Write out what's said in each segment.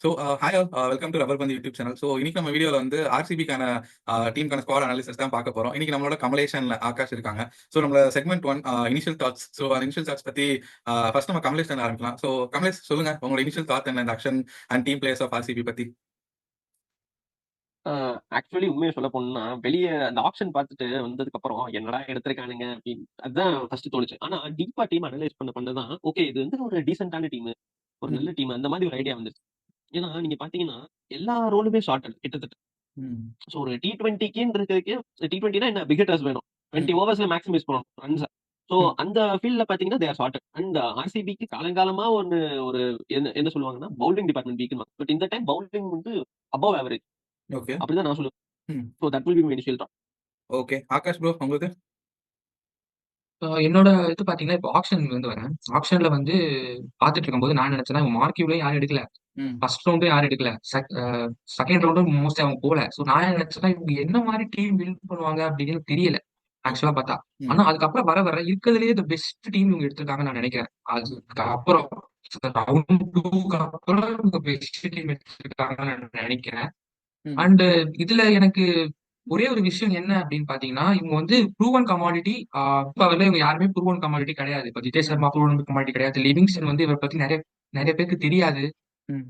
So hi all welcome to rubber பந்து YouTube channel. So இன்னைக்கு நம்ம வீடியோவில் வந்து ஆர்சிபிக்கான டீமுக்கான ஸ்குவாட் அனாலிசிஸ் தான் பார்க்க போகிறோம். இன்னைக்கு நம்மளோட கமலேஷன் ஆகாஷ் இருக்காங்க. ஸோ நம்மளோட செக்மெண்ட் 1 இனிஷியல் தாட்ஸ். ஸோ அந்த இனிஷியல் தாட்ஸ் பற்றி ஃபர்ஸ்ட் நம்ம கமலேஷன் ஆரம்பிக்கலாம். ஸோ கமலேஷ் சொல்லுங்க, உங்களோட இனிஷியல் தாட் என்ன இந்த auction and team players of RCB பற்றி? ஆக்சுவலி உண்மையை சொல்ல போனா வெளியே அந்த ஆப்ஷன் பார்த்துட்டு வந்ததுக்கு அப்புறம் என்னடா எடுத்திருக்கானுங்க அப்படின்னு அதுதான் ஃபர்ஸ்ட் தோணுச்சு. ஆனா டீப்பா டீம் அனலைஸ் பண்ணதான் ஓகே இது வந்து ஒரு டீசென்டான டீம், ஒரு நல்ல டீம், அந்த மாதிரி ஒரு ஐடியா வந்துச்சு. ஏன்னா நீங்க பாத்தீங்கன்னா எல்லா ரோலுமே ஷார்ட் கிட்டத்தட்ட. ஸோ ஒரு T20க்குன்னு இருக்கிறதுக்கு T20னா என்ன பிகெட்டர்ஸ் வேணும், 20 ஓவர்ஸ்ல மேக்ஸிமைஸ் பண்ணணும் ரன்ஸ். ஸோ அந்த ஃபீல்ட்ல பாத்தீங்கன்னா தேர் ஷார்ட். அண்ட் ஆர்சிபிக்கு காலங்காலமா ஒன்னு ஒரு என்ன சொல்லுவாங்கன்னா பவுலிங் டிபார்ட்மெண்ட் வீக்குமா. பட் இந்த டைம் பவுலிங் வந்து அபவ் ஆவரேஜ். ஓகே, அப்படிதான் நான் சொல்லுவேன். So that will be my initial thought. Okay Akash bro உங்களுக்கு? என்னோட இது பாத்தீங்கன்னா இப்போ ஆப்ஷன் வந்து வரேன். ஆப்ஷன்ல வந்து பாத்துட்டு இருக்கும்போது நான் நினைச்சேன்னா மார்க்யூலையும் யாரும் எடுக்கல, ஃபர்ஸ்ட் ரவுண்டும் யாரும் எடுக்கல, செகண்ட் ரவுண்டும் மோஸ்ட் அவங்க போல. ஸோ நான் நினைச்சேன்னா இவங்க என்ன மாதிரி டீம் பில்ட் பண்ணுவாங்க அப்படின்னு தெரியல ஆக்சுவலா பார்த்தா. ஆனா அதுக்கப்புறம் வர வர இருக்கிறதுலேயே த பெஸ்ட் டீம் இவங்க எடுத்திருக்காங்கன்னு நான் நினைக்கிறேன். அதுக்கப்புறம் ரவுண்ட் 2க்கு அப்புறம் இவங்க பெஸ்ட் டீம் எடுத்திருக்காங்கன்னு நான் நினைக்கிறேன். அண்ட் இதுல எனக்கு ஒரே ஒரு விஷயம் என்ன அப்படின்னு பாத்தீங்கன்னா, இவங்க வந்து ப்ரூவன் கமாடிட்டி. இப்ப வந்து இவங்க யாருமே ப்ரூவன் கமாடிட்டி கிடையாது. இப்ப ஜிதேஷ் சர்மா ப்ரூவன் கமாடிட்டி கிடையாது. லிவிங்ஸ்டன் வந்து இவரை பத்தி நிறைய நிறைய பேருக்கு தெரியாது.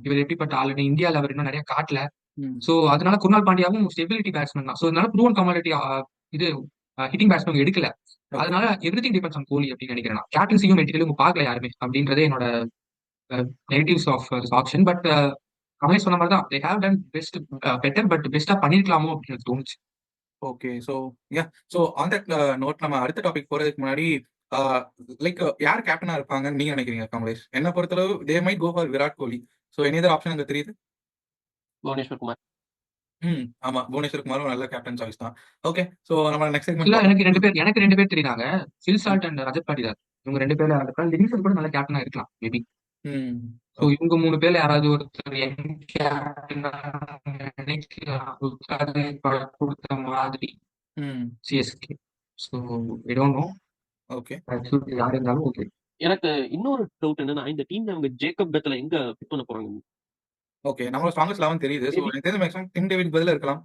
இவர் எப்படிப்பட்ட ஆளுன்னு இந்தியாவில் அவர் இன்னும் நிறைய காட்டல. சோ அதனால குர்னால் பாண்டியாவும் ஸ்டெபிலிட்டி பேட்ஸ்மேன் தான். சோ அதனால ப்ரூவன் கமாடிட்டி இது ஹிட்டிங் பேட்ஸ்மேன் எடுக்கல. அதனால everything depends on Kohli அப்படின்னு நினைக்கிறேன். கேப்டன்சியும் மெட்டீரியலும் பார்க்கல யாருமே அப்படின்றதே என்னோட negatives of option. But Kamlesh சொன்ன மாதிரி தான் they have done best better, but பெஸ்டா பண்ணிருக்கலாமோ அப்படின்னு தோணுச்சு. Okay, so so on that note நம்ம அடுத்த டாபிக் போறதுக்கு முன்னாடி லைக் யார் கேப்டனா இருப்பாங்கன்னு நீங்க நினைக்கிறீங்க கமலேஷ்? என்ன பொறுத்தளவு they might go for Virat Kohli. So any other option அங்க தெரியுது? புவனேஸ்வர் குமார். ஆமா, புவனேஸ்வர் குமாரும் நல்ல கேப்டன் சாய்ஸ் தான். ஓகே, ஸோ நம்ம நெக்ஸ்ட் செக்மெண்ட். எனக்கு ரெண்டு பேர் தெரியுறாங்க, Phil Salt and Rajat Patidar. இவங்க ரெண்டு பேர்ல யாராவது லிவிங்ஸ்டன் கூட நல்ல கேப்டனா இருக்கலாம் மேபி. ஸோ இவங்க 3 பேர்ல யாராவது ஒருத்தர் கொடுத்த மாதிரி CSK. So I don't know. Okay, யார் இருந்தாலும் ஓகே. எனக்கு இன்னொரு டவுட் என்னன்னா, இந்த டீம்ல அவங்க ஜேக்கப் பெத்தல எங்க பிக் பண்ண போறாங்க? ஓகே, நம்மளோட ஸ்ட்ராங்கஸ்ட் 11 தெரியுது. சோ எனக்கு தெரிஞ்ச மேக்ஸிமம் டிம் டேவிட் பதிலா இருக்கலாம்.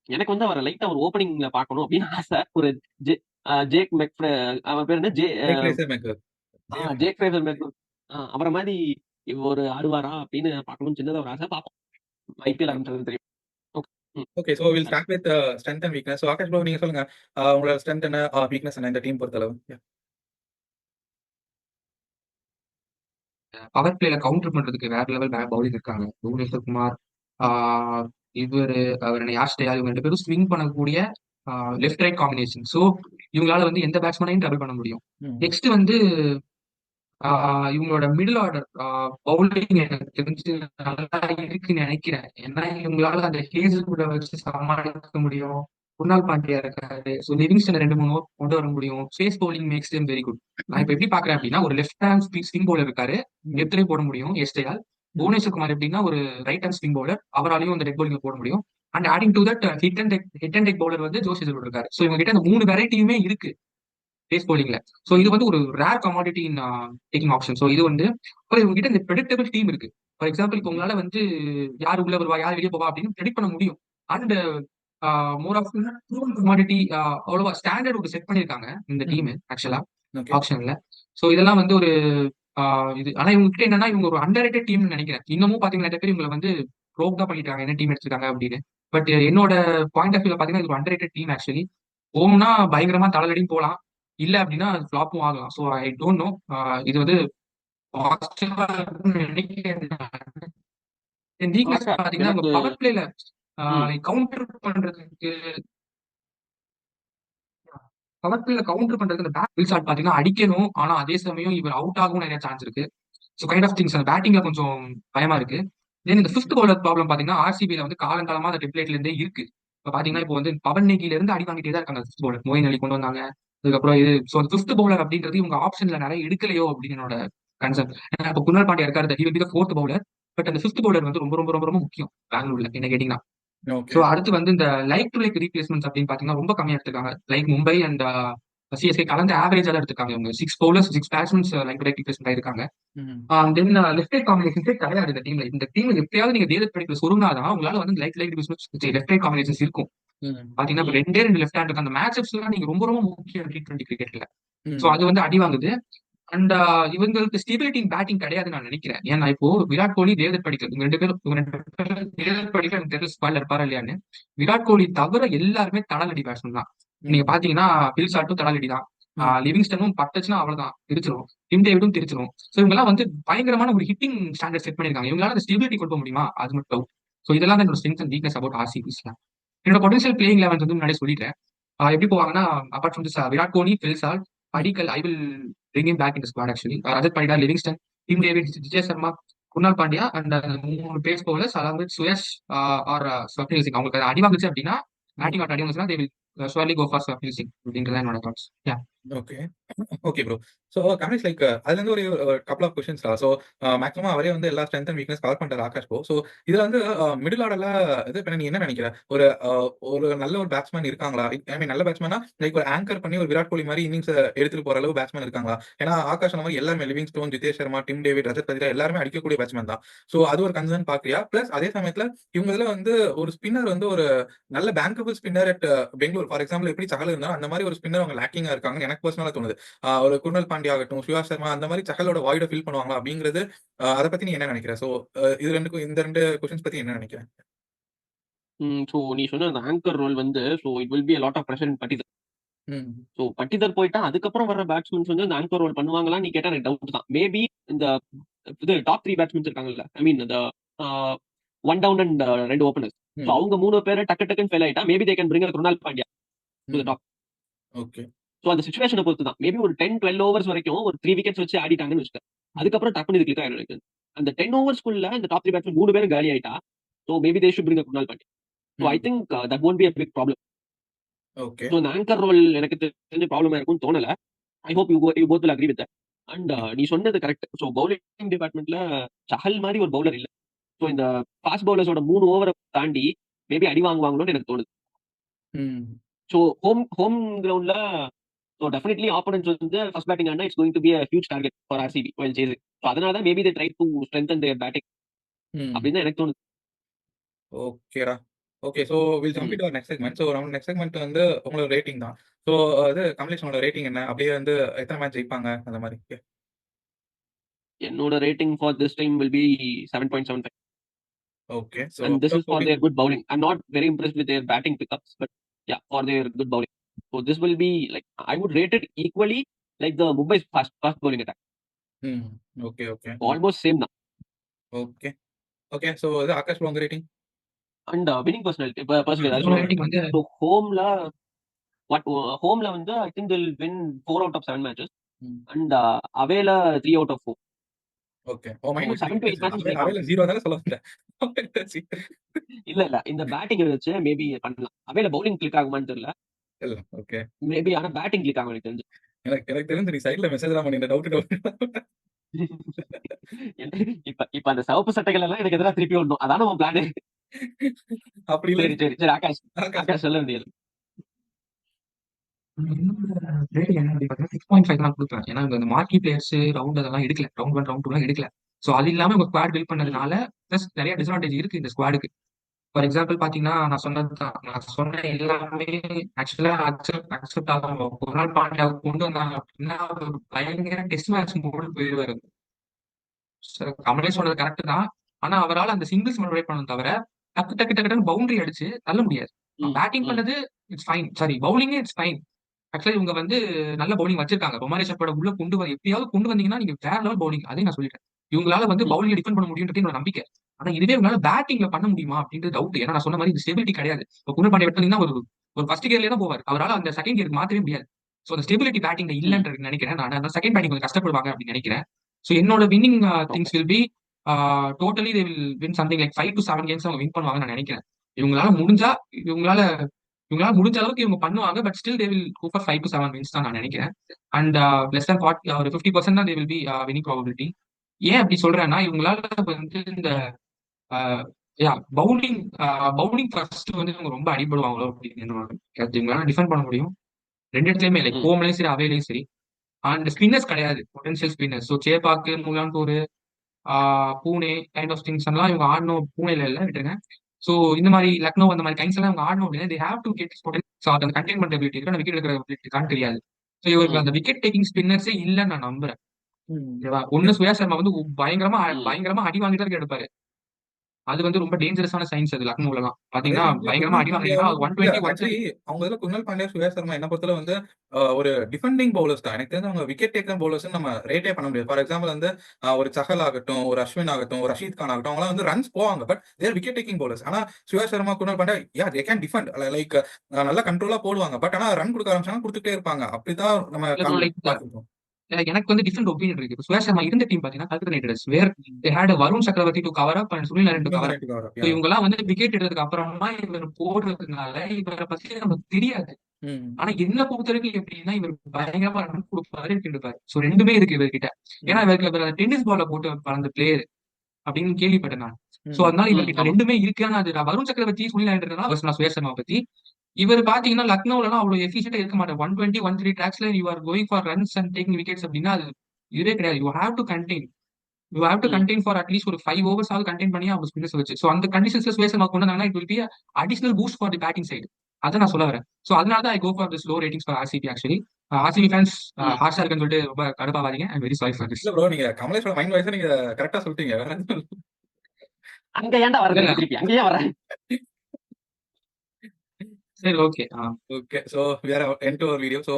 எனக்கு வந்து அவரை லைட்டா ஒரு ஓப்பனிங்ல பார்க்கணும் அப்படின்னு ஆசை. ஒரு ஜேக் மெக், அவன் பேர் என்ன, ஜேக் ஃப்ரேசர் மெக், அவரை மாதிரி ஒரு ஆடுவாரா அப்படின்னு பார்க்கணும். சின்னதா ஒரு ஆசை, பார்ப்போம். ஐபிஎல் ஆரம்பிச்சது தெரியும். Okay, so will start with strength and weakness. So Akash bro நீங்க சொல்லுங்க, உங்களோட ஸ்ட்ரெங்த் என்ன, வீக்னஸ் என்ன இந்த டீம் பொறுத்தளவு? பவர் பிளேல கவுண்டர் பண்றதுக்கு வேற லெவல் பவுலிங் இருக்காங்க. புவனேஸ்வர் குமார், அவர் யாஷ் தயார், இவங்க 2 பேரும் ஸ்விங் பண்ணக்கூடிய லெஃப்ட் ரைட் காம்பினேஷன். ஸோ இவங்களால வந்து எந்த பேட்ஸ்மேனையும் டபுள் பண்ண முடியும். நெக்ஸ்ட் வந்து இவங்களோட மிடில் ஆர்டர் பவுலிங் எனக்கு தெரிஞ்சு நல்லா இருக்குன்னு நினைக்கிறேன். ஏன்னா இவங்களால அந்த ஹேசல் கூட வச்சு சமாளிக்க முடியும். குர்னால் பாண்டியா இருக்காரு. ஸோ லிவிங்ஸ்டன் 2-3 ஓவர் கொண்டு வர முடியும். Pace bowling makes them very good. நான் இப்ப எப்படி பாக்குறேன் அப்படின்னா, ஒரு லெஃப்ட் ஹேண்ட் ஸ்விங் பவுலர் இருக்காரு, எத்தனை போட முடியும் எஸ்டேயால். புவனேஸ்வர் குமார் எப்படின்னா ஒரு ரைட் ஹேண்ட் ஸ்விங் பவுலர், அவராலையும் அந்த டெட் பவுலிங் போட முடியும். And adding to that hit and tech bowler வந்து ஜோஸ் ஹேசல்வுட் இருக்காரு. ஸோ இவங்க கிட்ட அந்த 3 வெரைட்டியுமே இருக்கு பேஸ் பவுலிங்ல. சோ இது வந்து ஒரு rare commodity in taking option. So இது வந்து இவங்க கிட்ட இந்த ப்ரெடிக்டபிள் டீம் இருக்கு. ஃபார் எக்ஸாம்பிள் இப்போ உங்களால வந்து யார் உள்ள வருவா, யார் வெளியே போவா அப்படின்னு ப்ரெடிக்ட் பண்ண முடியும். அண்ட் மோர் ஆஃப் கமாடிட்டி அவ்வளவா ஸ்டாண்டர்ட் ஒரு செட் பண்ணிருக்காங்க இந்த டீம் ஆக்சுவலா ஆப்ஷன்ல. சோ இதெல்லாம் வந்து ஒரு இது. ஆனா இவங்க கிட்ட என்னன்னா, இவங்க ஒரு அண்டர் ரேட்டட் டீம்னு நினைக்கிறேன். இன்னமும் பாத்தீங்கன்னா நிறைய பேர் இவங்களை வந்து ப்ரோக் தான் பண்ணிட்டாங்க என்ன டீம் எடுத்திருக்காங்க அப்படின்னு. பட் என்னோட பாயிண்ட் ஆஃப் வியூல பாத்தீங்கன்னா இது ஒரு அண்டர் ரேட்டட் டீம் ஆக்சுவலி. போகணும்னா பயங்கரமா தலையடியும் போகலாம், இல்ல அப்படின்னா ஃபிளாப்பும் ஆகலாம். So I don't know. இது வந்து பாசிட்டிவா நினைக்கிறேன். வீக்னஸ் பாத்தீங்கன்னா பவர் பிளேல கவுண்டர் பண்றதுக்கு அந்த பேட் ஷாட் பாத்தீங்கன்னா அடிக்கணும். ஆனா அதே சமயம் இவர் அவுட் ஆகவும் நிறைய சான்ஸ் இருக்கு. ஸோ கைண்ட் ஆஃப் திங்ஸ் அந்த பேட்டிங்ல கொஞ்சம் பயமா இருக்கு. தென் இந்த 5th பவுலர் ப்ராப்ளம் பாத்தீங்கன்னா ஆர்சிபில வந்து காலங்காலமா அந்த டெம்ப்ளேட்ல இருந்தே இருக்கு. இப்ப பாத்தீங்கன்னா இப்போ வந்து பவன் நேகில இருந்து அடி வாங்கிட்டே தான் இருக்காங்க 5th பவுலர். மொயின் அலி கொண்டு வந்தாங்க, அதுக்கப்புறம் இது. ஸோ அந்த 5th பவுலர் அப்படின்றது இவங்க ஆப்ஷன்ல நிறைய எடுக்கலையோ அப்படின்னு என்னோட கன்சர்ன். ஏன்னா இப்போ குர்னால் பாண்டியா இருக்காரு, he will be the 4th bowler. But அந்த 5th பவுலர் வந்து ரொம்ப ரொம்ப ரொம்ப ரொம்ப முக்கியம் பெங்களூர்ல என்ன கேட்டீங்கன்னா. ஸோ அடுத்து வந்து இந்த லைக் டு லைக் ரீப்ளேஸ்மெண்ட்ஸ் அப்படின்னு பாத்தீங்கன்னா ரொம்ப கம்மியா எடுத்திருக்காங்க. லைக் மும்பை அண்ட் சிஎஸ்கே கலந்து ஆவரேஜா தான் எடுத்திருக்காங்க. இவங்க 6 bowlers 6 batsmen like to like replacement ஆயிருக்காங்க. ம். தென் லெஃப்ட் ரைட் காம்பினேஷன்ஸே கிடையாது இந்த டீம்ல. இந்த டீம்ல எப்படியாவது நீங்க தேவதத் படிக்கல சொருனாதான் உங்களால வந்து like like left right combinations இருக்கும். ம். பாத்தீங்கன்னா இப்ப ம். ரெண்டே 2 லெஃப்ட் ஹேண்ட் இருக்கு. அந்த மேட்சப்ஸ் எல்லாம் நீங்க ரொம்ப ரொம்ப முக்கியம் T20 கிரிக்கெட்ல. சோ ம். அது வந்து அடி வாங்குது. அண்ட் இவங்களுக்கு ஸ்டெபிலிட்டி இன் பேட்டிங் கிடையாதுன்னு நான் நினைக்கிறேன். ஏன்னா இப்போ விராட் கோலி, தேவதத் படிக்கல் இவங்க ரெண்டு பேரும் தேவதத் படிக்கல் எனக்கு தெரியல ஸ்குவாட்ல இருப்பாரா இல்லையான்னு. விராட் கோலி தவிர எல்லாருமே தடாலடி பேட்ஸ்மேன் தான். நீங்க ம். பாத்தீங்கன்னா பில்சாட்டும் தடாலடி தான். ம். லிவிங்ஸ்டனும் பட்டுச்சுன்னா அவ்வளவுதான் திருச்சிரும். டிம் டேவிடும் திருச்சிரும். சோ இவங்க எல்லாம் வந்து பயங்கரமான ஒரு ஹிட்டிங் ஸ்டாண்டர்ட் செட் பண்ணிருக்காங்க. இவங்களால அந்த ஸ்டெபிலிட்டி கொண்டு போக முடியுமா? அது மட்டும் டவுட். சோ இதெல்லாம் தான் என்னோட ஸ்ட்ரென்த் அண்ட் வீக்னஸ் அபவுட் ஆர்சிபிஸ்ல. என்னோட பொட்டன்ஷியல் பிளேயிங் லெவன் வந்து முன்னாடி சொல்லிட்டேன். எப்படி போவாங்கன்னா apart from this Virat Kohli, Phil Salt, hmm. Padikkal I will bring him back in the squad actually. Rajat Patidar, Livingstone, Tim David, Vijay Sharma, Krunal Pandya and 3 pace bowlers along with Suyash or Swapnil Singh. அவங்களுக்கு அது அடி வாங்குச்சு அப்படின்னா ம். பேட்டிங் ஆட் அடி வாங்குச்சுன்னா they will surely go for Swapnil Singh அப்படின்றத என்னோட thoughts. Yeah okay. Okay bro. So Kamlesh like அதுலேருந்து ஒரு கப்புள் ஆஃப் கொஸ்டின்ஸ் தான். ஸோ மேக்ஸிமம் அவரே வந்து எல்லா ஸ்ட்ரென்த் அண்ட் வீக்னஸ் கவர் பண்ணிட்டாரு ஆகாஷ் ப்ரோ. ஸோ இதுல வந்து மிடில் ஆர்டர்ல இது பண்ண நீ என்ன நினைக்கிற? ஒரு ஒரு நல்ல ஒரு பேட்ஸ்மேன் இருக்காங்களா? ஐ மீன் நல்ல பேட்ஸ்மேனா லைக் ஒரு ஆங்கர் பண்ணி ஒரு விராட் கோலி மாதிரி இன்னிங்ஸ் எடுத்துட்டு போற அளவு பேட்ஸ்மேன் இருக்காங்களா? ஏன்னா ஆகாஷ் அந்த மாதிரி எல்லாருமே Livingstone, Jitesh Sharma, Tim David, Rajat Patidar எல்லாருமே அடிக்கக்கூடிய பேட்ஸ்மேன் தான். ஸோ அது ஒரு கன்சர்ன் பாக்குறியா? பிளஸ் அதே சமயத்துல இவங்க இதுல வந்து ஒரு ஸ்பின்னர் வந்து ஒரு நல்ல bankable spinner at Bangalore for example எப்படி சகல் இருந்தா அந்த மாதிரி ஒரு ஸ்பின்னர் அவங்க லேக்கிங்கா இருக்காங்க எனக்கு பர்சனலா தோணுது. ஒரு குர்னல் பாண்டியா ஆகட்டும், சுயாஷ் சர்மா அந்த மாதிரி சஹலோட வாய்ட ஃபில் பண்ணுவாங்களா அப்படிங்கிறது அத பத்தி நீ என்ன நினைக்கிற? சோ இது 2க்கும் இந்த 2 கொஸ்டின்ஸ் பத்தி என்ன நினைக்கிற? ஸோ நீ சொன்ன அந்த ஆங்கர் ரோல் வந்து so it will B a lot of pressure in Patidar. ம். ஸோ பட்டிதர் போயிட்டா அதுக்கப்புறம் வர பேட்ஸ்மேன்ஸ் வந்து அந்த ஆங்கர் ரோல் பண்ணுவாங்களான்னு நீ கேட்டா எனக்கு டவுட் தான். மேபி இந்த இது டாப் 3 பேட்ஸ்மேன்ஸ் இருக்காங்கல்ல, ஐ மீன் இந்த one down and 2 openers. So ம். அவங்க 3 பேர் டக்கு டக்குன்னு ஃபெயில் ஆயிட்டா maybe they can bring Krunal Pandya to the hmm. Top. Okay. So அந்த சிச்சுவேஷனை பொறுத்து தான். மேபி ஒரு 10-12 ஓவர்ஸ் வரைக்கும் ஒரு 3 விக்கெட்ஸ் வச்சு ஆடிட்டாங்கன்னு வச்சுக்க. அதுக்கப்புறம் டப்புனு இது கிளிக் ஆயிடும் எனக்கு. அந்த 10 ஓவர்ஸ்க்குள்ள இந்த டாப் 3 பேட்ஸ்மேன் 3 பேரும் காலி ஆயிட்டா so maybe they should bring Krunal Pandya. So I hmm. Think that won't be a big problem. Okay. So இந்த ஆங்கர் ரோல் எனக்கு தெரிஞ்ச ப்ராப்ளமா இருக்கும்னு தோணல. I hope you both will agree with that. And hmm. நீ சொன்னது கரெக்ட். ஸோ பவுலிங் டிபார்ட்மெண்ட்ல சஹல் மாதிரி ஒரு பவுலர் இல்ல. ஸோ இந்த ஃபாஸ்ட் பவுலர்ஸோட 3 ஓவரை தாண்டி மேபி அடி வாங்குவாங்களோன்னு எனக்கு தோணுது. ம். ஸோ ஹோம் கிரவுண்ட்ல ஸோ டெஃபினெட்லி ஆப்போனன்ட்ஸ் வந்து ஃபர்ஸ்ட் பேட்டிங் ஆனா it's going to be a huge target for RCB while chasing. So அதனால தான் maybe they try to strengthen their batting ம். அப்படின்னு தான் எனக்கு தோணுது. ஓகேடா. Okay. So will jump hmm. Into our next segment. So நம்ம நெக்ஸ்ட் செக்மென்ட் வந்து உங்களோட ரேட்டிங் தான். சோ இது கமலேஷ் உங்களோட ரேட்டிங் என்ன? அப்படியே வந்து எத்தனை மேட்ச் ஜெயிப்பாங்க அந்த மாதிரி? என்னோட rating for this time will be 7.75. Okay. So And this observe is for 14. their good bowling. I'm not very impressed with their batting pickups, but yeah, for their good bowling. So this will be like I would rate it equally like the Mumbai's fast bowling attack. ம். Okay, okay. Almost same now. Okay. Okay. So இது Akash bro உங்க rating? And winning personality, personally, என்னோட so rating வந்து homeல homeல வந்து I think they'll win 4 out of 7 matches ம். and awayல 3 out of 4. Okay. ஓ minus 7 to 8 matches அவைல ஜெயிப்பாங்க. 0 தானே சொல்ல வந்தேன். இல்ல இந்த பேட்டிங் வச்சு மேபி பண்ணலாம். அவைல பவுலிங் கிளிக் ஆகுமான்னு தெரியல. இல்ல. ஓகே. மேபி ஆனா பேட்டிங் கிளிக் ஆகும் எனக்கு தெரிஞ்சு. எனக்கு எனக்கு தெரிஞ்சு நீ சைடுல மெசேஜ் தான் பண்ணிருந்த டவுட். இப்ப அந்த சிவப்பு சட்டைகள் எல்லாம் எனக்கு எதிராக திருப்பி விடணும். அதான உன் பிளான். அப்படி இல்ல. சரி ஆகாஷ் ஆகாஷ் சொல்ல வேண்டியது. ரேட்டிங் என்ன அப்படின்னு பார்த்தீங்கன்னா 6.5 தான் கொடுப்பேன். ஏன்னா இந்த மார்க்கி பிளேயர்ஸ் ரவுண்ட் அதெல்லாம் எடுக்கல. ரவுண்ட் 1 ரவுண்ட் 2 எடுக்கல. சோ அது இல்லாம உங்க ஸ்குவாட் பில்ட் ம். பண்ணதுனால பிளஸ் நிறைய டிஸ்அட்வான்டேஜ் இருக்கு இந்த ஸ்குவாடுக்கு. ஃபார் எக்ஸாம்பிள் பாத்தீங்கன்னா நான் சொன்னதுதான். நான் சொன்ன எல்லாமே ஆக்சுவலா அக்செப்ட் ஆகும். ஒரு நாள் பாண்டியா கொண்டு வந்தாங்க அப்படின்னா ஒரு பயங்கர டெஸ்ட் மேட்ச் மூடு போயிடுவாரு. கமலே சொன்னது கரெக்ட் தான். ஆனா அவரால் அந்த சிங்கிள்ஸ் மட்டும் பண்ணணும் தவிர டக்கு டக்கு டக்குன்னு பவுண்டரி அடிச்சு தள்ள முடியாது. ம். Batting hmm. பண்ணது இட்ஸ் ஃபைன். சாரி பவுலிங்கே இட்ஸ் ஃபைன். ஆக்சுவலா இவங்க வந்து நல்ல பவுலிங் வச்சிருக்காங்க. ரொமாரி சர்பட உள்ள கொண்டு வந்து எப்படியாவது கொண்டு வந்தீங்கன்னா நீங்க வேற லெவல் பவுலிங். அதே நான் சொல்லிட்டேன். இவங்களால வந்து ம். பவுலிங் டிஃபெண்ட் பண்ண முடியும்ன்றது என்னோட நம்பிக்கை. ஆனா இதுவே இவங்களால பேட்டிங்ல பண்ண முடியுமா அப்படின்றது டவுட். ஏன்னா நான் சொன்ன மாதிரி இந்த ஸ்டெபிலிட்டி கிடையாது. இப்போ குணல் பாண்டியா எடுத்தீங்கன்னா ஒரு ஒரு ஃபர்ஸ்ட் கியர்லயே தான் போவார். அவரால் அந்த செகண்ட் கியருக்கு மாத்தவே முடியாது. சோ அந்த ஸ்டெபிலிட்டி பேட்டிங்ல ம். இல்லன்றது நினைக்கிறேன். நான் அந்த செகண்ட் பேட்டிங் கொஞ்சம் கஷ்டப்படுவாங்க அப்படின்னு நினைக்கிறேன். சோ என்னோட winning okay. Things will be totally they will win something like 5 to 7 games அவங்க வின் பண்ணுவாங்கன்னு நான் நினைக்கிறேன். இவங்களால முடிஞ்சா இவங்களால இவங்களால முடிஞ்ச அளவுக்கு இவங்க பண்ணுவாங்க. But still they will go for 5 to 7 wins தான் நான் நினைக்கிறேன். அண்ட் லெஸ் than 40 ஒரு 50% தான் they will be winning probability. ஏன் அப்படி சொல்றேன்னா இவங்களால வந்து இந்த பவுலிங் பவுலிங் ஃபர்ஸ்ட் வந்து இவங்க ரொம்ப அடிபடுவாங்களோ அப்படின்னு என்னோட கருத்து. இவங்களால டிஃபெண்ட் பண்ண முடியும். 2 இடத்துலயுமே லைக் ம். ஹோம்லயும் சரி, அவேலயும் சரி. அண்ட் ஸ்பின்னர்ஸ் கிடையாது. Potential spinners. So Chepauk, Mullanpur, Pune kind of things எல்லாம் இவங்க ஆடணும். பூனேல இல்ல விட்டுருங்க. ஸோ இந்த மாதிரி லக்னோ அந்த மாதிரி கைண்ட்ஸ் எல்லாம் இவங்க ஆடணும் அப்படின்னா தே ஹேவ் டு கெட் அந்த கண்டெயின் பண்ற ability இருக்கு. அந்த விக்கெட் எடுக்கிற ability இருக்கான்னு தெரியாது. ஸோ இவருக்கு ம். அந்த விக்கெட் டேக்கிங் ஸ்பின்னர்ஸே இல்லைன்னு நான் நம்புறேன். ம். ஓகேவா? ஒண்ணு சுயா சர்மா வந்து பயங்கரமா ம். பயங்கரமா அடி வாங்கிட்டு தான் எடுப்பாரு. அது வந்து ரொம்ப டேஞ்சரஸான சைன்ஸ் அது லக்னோலலாம். அதே பாத்தீங்கன்னா சமயத்துல பயங்கரமா குர்னால் அடி வாங்குனீங்கன்னா பாண்டியாவும் இல்ல 120, ஆக்சுவலி 130. அவங்க இதுல குர்னால் பாண்டியா, சுரேஷ் சர்மா என்ன பொறுத்தவரை வந்து ஒரு டிஃபெண்டிங் பவுலர்ஸ் தான். எனக்கு தெரிஞ்சு அவங்க விக்கெட் டேக்கர் பவுலர்ஸ் நம்ம ரேட்டே பண்ண முடியாது. ஃபார் எக்ஸாம்பிள் வந்து ஒரு சஹல் ஆகட்டும், ஒரு அஸ்வின் ஆகட்டும், ஒரு ரஷீத் கான் ஆகட்டும், அவங்கலாம் வந்து ரன்ஸ் போவாங்க. But their wicket taking bowlers. ஆனா Suresh Sharma, Krunal Pandya they can defend. Like நல்லா கண்ட்ரோலா போடுவாங்க. பட் ஆனா ரன் குடுக்க ஆரம்பிச்சாங்கன்னா குடுத்துட்டே இருப்பாங்க. அப்படிதான் நம்ம இல்ல ப்ரோ லைக் பார்த்திருக்கோம். எனக்கு வந்து டிஃபரெண்ட் ஒப்பீனியன் இருக்கு. இப்ப சுரேஷ் சர்மா இருந்த டீம் பாத்தீங்கன்னா Calcutta Knight Riders where they had Varun Chakravarthy to cover up and Sunil Narine to cover up. So இவங்கெல்லாம் வந்து விக்கெட் எடுத்ததுக்கு அப்புறமா இவர் போடுறதுனால இவரை பத்தி நமக்கு தெரியாது. ம். ஆனா என்ன பொறுத்த வரைக்கும் எப்படின்னா இவர் பயங்கரமா ரன் கொடுப்பாரு, விக்கெட் எடுப்பாரு. ஸோ ரெண்டுமே இருக்கு இவர்கிட்ட. ஏன்னா ம். இவர் டென்னிஸ் பால்ல போட்டு வளர்ந்த பிளேயர் அப்படின்னு கேள்விப்பட்டேன் நான். ஸோ ம். அதனால ம். இவர்கிட்ட ஆமா. ரெண்டுமே இருக்கு. ஆனா அது நான் வருண் சக்கரவர்த்தி சுனில் நாராயண் நான் சுரேஷ் சர்மா பத்தி. இவர் பாத்தீங்கன்னா லக்னோலாம் அவ்வளவு எஃபிஷியன்டா இருக்க மாட்டார். 120, 130 ட்ராக்ஸ்ல you are going for runs and taking wickets அப்படின்னா அது இதுவே கிடையாது. You have to contain. You have to hmm. Contain for at least ஒரு 5 ஓவர்ஸ் ஆவது கண்டெயின் பண்ணி அவங்க ஸ்பின்னர்ஸ் வச்சு. ஸோ அந்த கண்டிஷன்ஸ்ல சுரேஷ் சர்மா கொண்டு வந்தாங்கன்னா it will be additional boost for the batting side. அதை நான் சொல்ல வரேன். ஸோ அதனால தான் I go for this low ratings for RCB actually. RCB fans hmm. Harsh இருக்குன்னு சொல்லிட்டு ரொம்ப கடுப்பாவாதீங்க. I very sorry for this. இல்ல ப்ரோ, நீங்க கமலேஷோட மைண்ட் வாய்ஸ நீங்க கரெக்ட்டா சொல்லிட்டீங்க. வேற எதுவும் இல்ல. அங்க ஏன்டா இல்ல வரது இல்ல. திருப்பி? அங்க ஏன் வர? சரி okay. Okay. So we are end to our video. So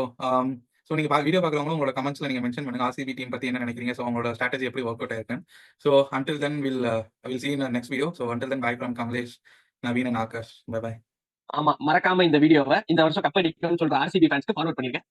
நீங்க வீடியோ பார்க்குறவங்க உங்களோட கமெண்ட்ஸ்ல நீங்க மென்ஷன் பண்ணுங்க. ஆர்சிபி டீம் பத்தி என்ன நினைக்கிறீங்க? ஸோ உங்களோட ஸ்ட்ராட்டஜி எப்படி ஒர்க் அவுட் ஆயிருக்குன்னு. So until then will see in next video. So until then bye from Kamlesh, Naveen and Aakash. Bye bye. ஆமா, மறக்காம இந்த வீடியோவை இந்த வருஷம் கப் அடிக்கணும்னு சொல்ற ஆர்சிபி ஃபேன்ஸ்க்கு ஃபார்வர்ட் பண்ணிருங்க.